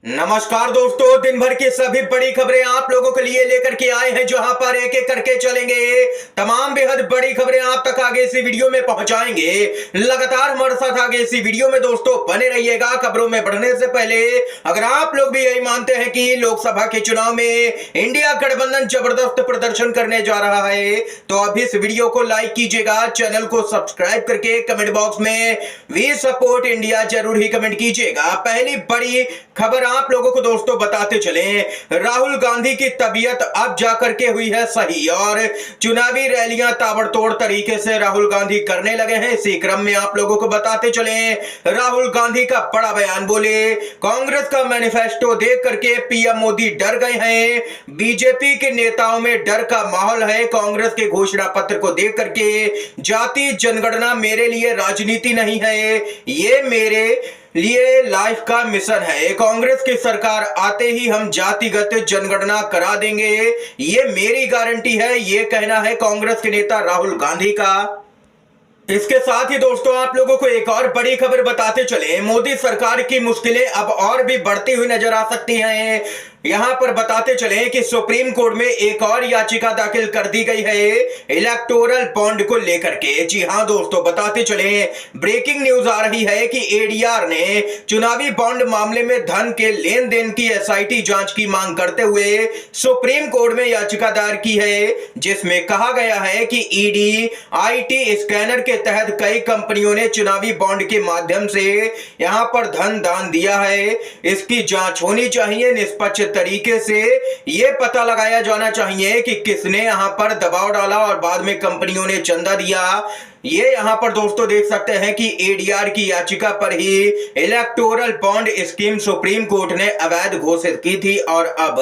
नमस्कार दोस्तों, दिन भर की सभी बड़ी खबरें आप लोगों के लिए लेकर के आए हैं, जहां पर एक एक करके चलेंगे। तमाम बेहद बड़ी खबरें आप तक आगे इसी वीडियो में पहुंचाएंगे। लगातार हमारे साथ आगे इसी वीडियो में दोस्तों बने रहिएगा। खबरों में बढ़ने से पहले अगर आप लोग भी यही मानते हैं कि लोकसभा के चुनाव में इंडिया गठबंधन जबरदस्त प्रदर्शन करने जा रहा है, तो अभी इस वीडियो को लाइक कीजिएगा, चैनल को सब्सक्राइब करके कमेंट बॉक्स में वी सपोर्ट इंडिया जरूर ही कमेंट कीजिएगा। पहली बड़ी खबर आप लोगों को दोस्तों बताते चले, राहुल गांधी की तबीयत अब जाकर के हुई है सही और चुनावी रैलियां ताबड़तोड़ तरीके से राहुल गांधी करने लगे हैं। इसी क्रम में आप लोगों को बताते चले, राहुल गांधी का बड़ा बयान बोले, कांग्रेस का मैनिफेस्टो देख करके पीएम मोदी डर गए हैं। बीजेपी के नेताओं में डर का माहौल है। कांग्रेस के घोषणा पत्र को देख करके जाति जनगणना मेरे लिए राजनीति नहीं है, ये मेरे लिए लाइफ का मिशन है। कांग्रेस की सरकार आते ही हम जातिगत जनगणना करा देंगे, ये मेरी गारंटी है, ये कहना है कांग्रेस के नेता राहुल गांधी का। इसके साथ ही दोस्तों आप लोगों को एक और बड़ी खबर बताते चले, मोदी सरकार की मुश्किलें अब और भी बढ़ती हुई नजर आ सकती हैं। यहां पर बताते चले कि सुप्रीम कोर्ट में एक और याचिका दाखिल कर दी गई है इलेक्टोरल बॉन्ड को लेकर के। जी हां दोस्तों, बताते चले, ब्रेकिंग न्यूज आ रही है कि एडीआर ने चुनावी बॉन्ड मामले में धन के लेन देन की एसआईटी जांच की मांग करते हुए सुप्रीम कोर्ट में याचिका दायर की है, जिसमें कहा गया है कि ईडी आईटी स्कैनर के तहत कई कंपनियों ने चुनावी बॉन्ड के माध्यम से यहां पर धन दान दिया है। इसकी जांच होनी चाहिए, निष्पक्ष तरीके से यह पता लगाया जाना चाहिए कि किसने यहां पर दबाव डाला और बाद में कंपनियों ने चंदा दिया। ये यहां पर दोस्तों देख सकते हैं कि एडीआर की याचिका पर ही electoral bond scheme Supreme Court ने अवैध घोषित की थी और अब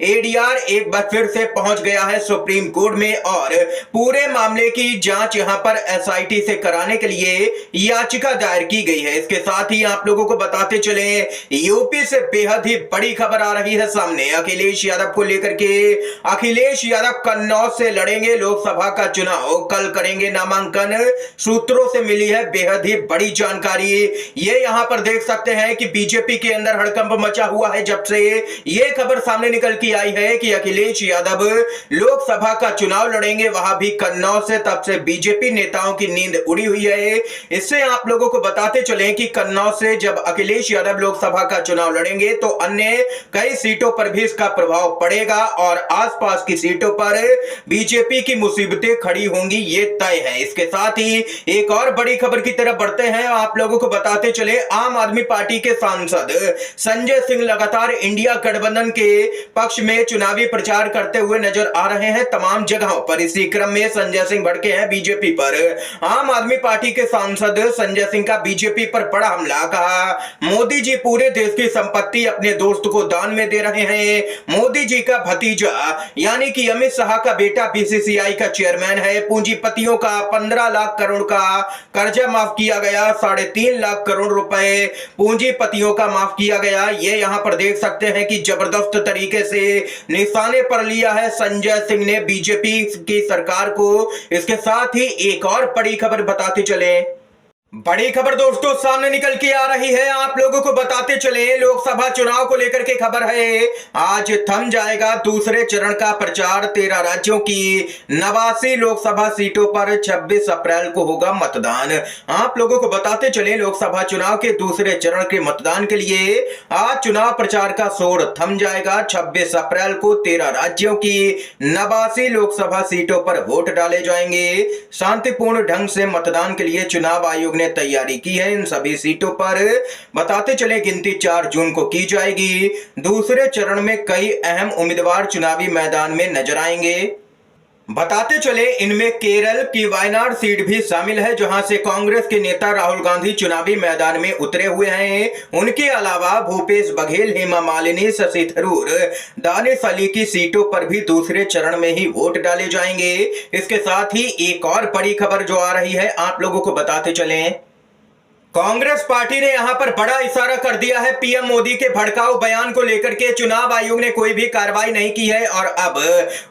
एडीआर एक बार फिर से पहुंच गया है सुप्रीम कोर्ट में और पूरे मामले की जांच यहां पर एसआईटी से कराने के लिए याचिका दायर की गई है। इसके साथ ही आप लोगों को बताते चले, यूपी से बेहद ही बड़ी खबर आ रही है सामने अखिलेश यादव को लेकर के। अखिलेश यादव कन्नौज से लड़ेंगे लोकसभा का चुनाव, कल करेंगे नामांकन। सूत्रों से मिली है बेहद ही बड़ी जानकारी। ये यहां पर देख सकते हैं कि बीजेपी के अंदर हड़कंप मचा हुआ है जब से ये खबर सामने निकल के आई है कि अखिलेश यादव लोकसभा का चुनाव लड़ेंगे, वहां भी कन्नौज से। तब से बीजेपी नेताओं की नींद उड़ी हुई है। इससे आप लोगों को बताते चले कि कन्नौज से जब अखिलेश यादव लोकसभा का चुनाव लड़ेंगे तो अन्य कई सीटों पर भी इसका प्रभाव पड़ेगा और आसपास की सीटों पर बीजेपी की मुसीबतें खड़ी होंगी, ये तय है। इसके साथ ही एक और बड़ी खबर की तरफ बढ़ते हैं। आप लोगों को बताते चले, आम आदमी पार्टी के सांसद संजय सिंह लगातार इंडिया गठबंधन के पक्ष में चुनावी प्रचार करते हुए नजर आ रहे हैं तमाम जगहों पर। इसी क्रम में संजय सिंह भड़के हैं बीजेपी पर। आम आदमी पार्टी के सांसद संजय सिंह का बीजेपी पर बड़ा हमला, कहा मोदी जी पूरे देश की संपत्ति अपने दोस्त को दान में दे रहे हैं। मोदी जी का भतीजा यानी कि अमित शाह का बेटा बीसीसीआई का चेयरमैन है। पूंजीपतियों का 15 लाख करोड़ का कर्जा माफ किया गया, 3.5 लाख करोड़ रुपए पूंजीपतियों का माफ किया गया। ये यहां पर देख सकते हैं कि जबरदस्त तरीके से निशाने पर लिया है संजय सिंह ने बीजेपी की सरकार को। इसके साथ ही एक और बड़ी खबर बताते चले, बड़ी खबर दोस्तों सामने निकल के आ रही है। आप लोगों को बताते चले, लोकसभा चुनाव को लेकर के खबर है, आज थम जाएगा दूसरे चरण का प्रचार। 13 राज्यों की 89 लोकसभा सीटों पर 26 अप्रैल को होगा मतदान। आप लोगों को बताते चले, लोकसभा चुनाव के दूसरे चरण के मतदान के लिए आज चुनाव प्रचार का शोर थम जाएगा। 26 अप्रैल को 13 राज्यों की 89 लोकसभा सीटों पर वोट डाले जाएंगे। शांतिपूर्ण ढंग से मतदान के लिए चुनाव आयोग ने तैयारी की है। इन सभी सीटों पर बताते चले गिनती 4 जून को की जाएगी। दूसरे चरण में कई अहम उम्मीदवार चुनावी मैदान में नजर आएंगे। बताते चले, इनमें केरल की वायनाड सीट भी शामिल है, जहां से कांग्रेस के नेता राहुल गांधी चुनावी मैदान में उतरे हुए हैं। उनके अलावा भूपेश बघेल, हेमा मालिनी, शशि थरूर, दानिश अली की सीटों पर भी दूसरे चरण में ही वोट डाले जाएंगे। इसके साथ ही एक और बड़ी खबर जो आ रही है आप लोगों को बताते चलें, कांग्रेस पार्टी ने यहां पर बड़ा इशारा कर दिया है। पीएम मोदी के भड़काऊ बयान को लेकर के चुनाव आयोग ने कोई भी कार्रवाई नहीं की है और अब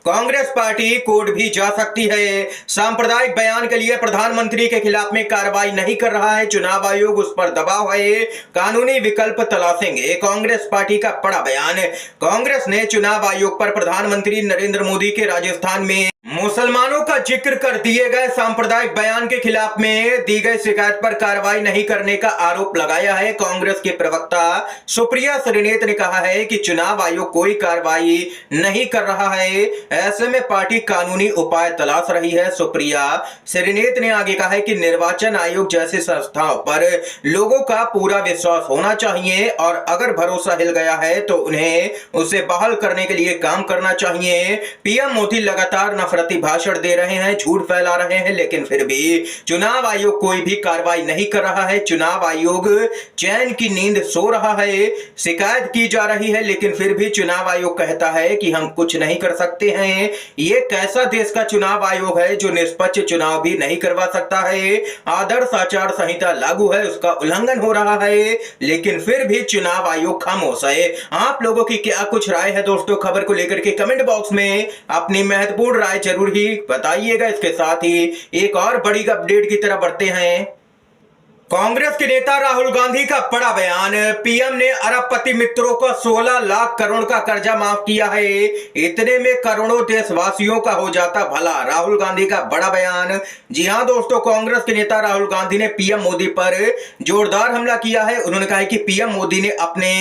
कांग्रेस पार्टी कोर्ट भी जा सकती है। सांप्रदायिक बयान के लिए प्रधानमंत्री के खिलाफ में कार्रवाई नहीं कर रहा है चुनाव आयोग, उस पर दबाव है, कानूनी विकल्प तलाशेंगे। कांग्रेस पार्टी का बड़ा बयान। कांग्रेस ने चुनाव आयोग पर प्रधानमंत्री नरेंद्र मोदी के राजस्थान में मुसलमानों का जिक्र कर दिए गए सांप्रदायिक बयान के खिलाफ में दी गई शिकायत पर कार्रवाई नहीं करने का आरोप लगाया है। कांग्रेस के प्रवक्ता सुप्रिया श्रीनेत ने कहा है कि चुनाव आयोग कोई कार्रवाई नहीं कर रहा है, ऐसे में पार्टी कानूनी उपाय तलाश रही है। सुप्रिया श्रीनेत ने आगे कहा है कि निर्वाचन आयोग जैसी संस्थाओं पर लोगों का पूरा विश्वास होना चाहिए और अगर भरोसा हिल गया है तो उन्हें उसे बहाल करने के लिए काम करना चाहिए। पीएम मोदी लगातार नफरती भाषण दे रहे हैं, झूठ फैला रहे हैं, लेकिन फिर भी चुनाव आयोग कोई भी कार्रवाई नहीं कर रहा है। चुनाव आयोग चैन की नींद सो रहा है। शिकायत की जा रही है लेकिन फिर भी चुनाव आयोग कहता है कि हम कुछ नहीं कर सकते हैं। ये कैसा देश का चुनाव आयोग है जो निष्पक्ष चुनाव भी नहीं करवा सकता है। आदर्श आचार संहिता लागू है, उसका उल्लंघन हो रहा है, लेकिन फिर भी चुनाव आयोग खामोश है। आप लोगों की क्या कुछ राय है दोस्तों? खबर को लेकर के कमेंट बॉक्स में अपनी महत्वपूर्ण राय जरूर ही बताइएगा। इसके साथ ही एक और बड़ी अपडेट की तरफ बढ़ते हैं। कांग्रेस के नेता राहुल गांधी का बड़ा बयान। पीएम ने अरबपति मित्रों को 16 लाख करोड़ का कर्जा माफ किया है, इतने में करोड़ों देशवासियों का हो जाता भला। राहुल गांधी का बड़ा बयान। जी हां दोस्तों, कांग्रेस के नेता राहुल गांधी ने पीएम मोदी पर जोरदार हमला किया है। उन्होंने कहा है कि पीएम मोदी ने अपने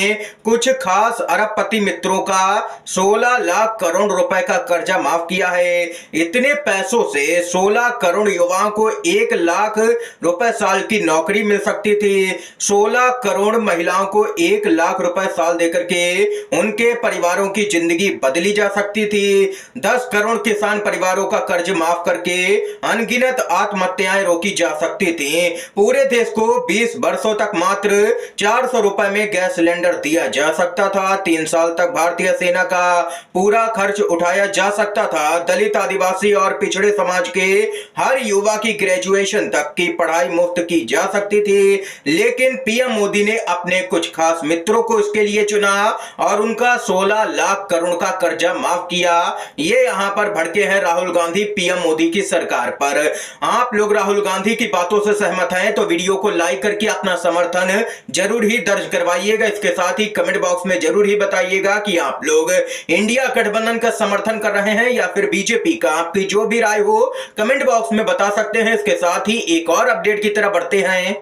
कुछ खास अरबपति मित्रों का 16 लाख करोड़ रुपए का कर्जा माफ किया है। इतने पैसों से 16 करोड़ युवाओं को 1 लाख रुपए साल की नौकरी मिल सकती थी। 16 करोड़ महिलाओं को 1 लाख रुपए साल देकर के उनके परिवारों की जिंदगी बदली जा सकती थी। 10 करोड़ किसान परिवारों का कर्ज माफ करके अनगिनत आत्महत्याएं रोकी जा सकती थी। पूरे देश को 20 वर्षों तक मात्र 400 रुपए में गैस सिलेंडर दिया जा सकता था। 3 साल तक भारतीय सेना का पूरा खर्च उठाया जा सकता था। दलित, आदिवासी और पिछड़े समाज के हर युवा की ग्रेजुएशन तक की पढ़ाई मुफ्त की जा सकती थी, लेकिन पीएम मोदी ने अपने कुछ खास मित्रों को इसके लिए चुना और उनका 16 लाख करोड़ का कर्जा माफ किया। ये यहां पर भड़के हैं राहुल गांधी पीएम मोदी की सरकार पर। आप लोग राहुल गांधी की बातों से सहमत हैं तो वीडियो को लाइक करके अपना समर्थन जरूर ही दर्ज करवाइएगा। इसके साथ ही कमेंट बॉक्स में जरूर ही बताइएगा कि आप लोग इंडिया गठबंधन का समर्थन कर रहे हैं या फिर बीजेपी का। आपकी जो भी राय हो कमेंट बॉक्स में बता सकते हैं। इसके साथ ही एक और अपडेट की तरफ बढ़ते हैं।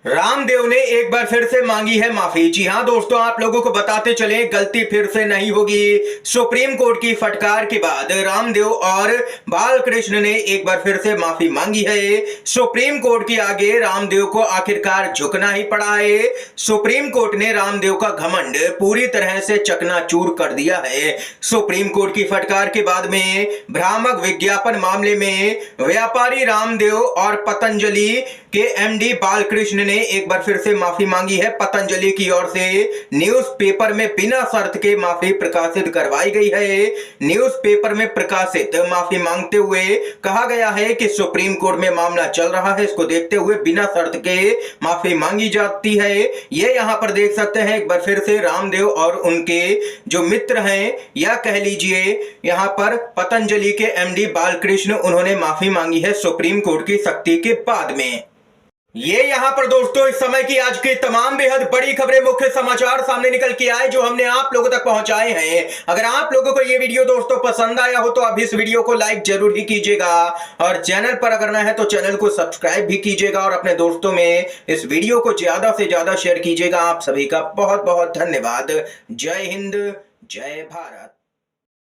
रामदेव ने एक बार फिर से मांगी है माफी। जी हां दोस्तों, आप लोगों को बताते चले गलती फिर से नहीं होगी। सुप्रीम कोर्ट की फटकार के बाद रामदेव और बालकृष्ण ने एक बार फिर से माफी मांगी है। सुप्रीम कोर्ट के आगे रामदेव को आखिरकार झुकना ही पड़ा है। सुप्रीम कोर्ट ने रामदेव का घमंड पूरी तरह से चकनाचूर कर दिया है। सुप्रीम कोर्ट की फटकार के बाद में भ्रामक विज्ञापन मामले में व्यापारी रामदेव और पतंजलि के एमडी बालकृष्ण ने एक बार फिर से माफी मांगी है। पतंजलि की ओर से न्यूज़पेपर में बिना शर्त के माफी प्रकाशित करवाई गई है। न्यूज़पेपर में प्रकाशित माफी मांगते हुए कहा गया है कि सुप्रीम कोर्ट में मामला चल रहा है, इसको देखते हुए बिना शर्त के माफी मांगी जाती है। ये यहाँ पर देख सकते हैं एक बार फिर से रामदेव और उनके जो मित्र हैं या कह लीजिए यहाँ पर पतंजलि के एमडी बालकृष्ण, उन्होंने माफी मांगी है सुप्रीम कोर्ट की सख्ती के बाद में। ये यहाँ पर दोस्तों इस समय की आज की तमाम बेहद बड़ी खबरें, मुख्य समाचार सामने निकल के आए जो हमने आप लोगों तक पहुंचाए हैं। अगर आप लोगों को ये वीडियो दोस्तों पसंद आया हो तो अब इस वीडियो को लाइक जरूर ही कीजिएगा और चैनल पर अगर नए हैं तो चैनल को सब्सक्राइब भी कीजिएगा और अपने दोस्तों में इस वीडियो को ज्यादा से ज्यादा शेयर कीजिएगा। आप सभी का बहुत बहुत धन्यवाद। जय हिंद, जय भारत।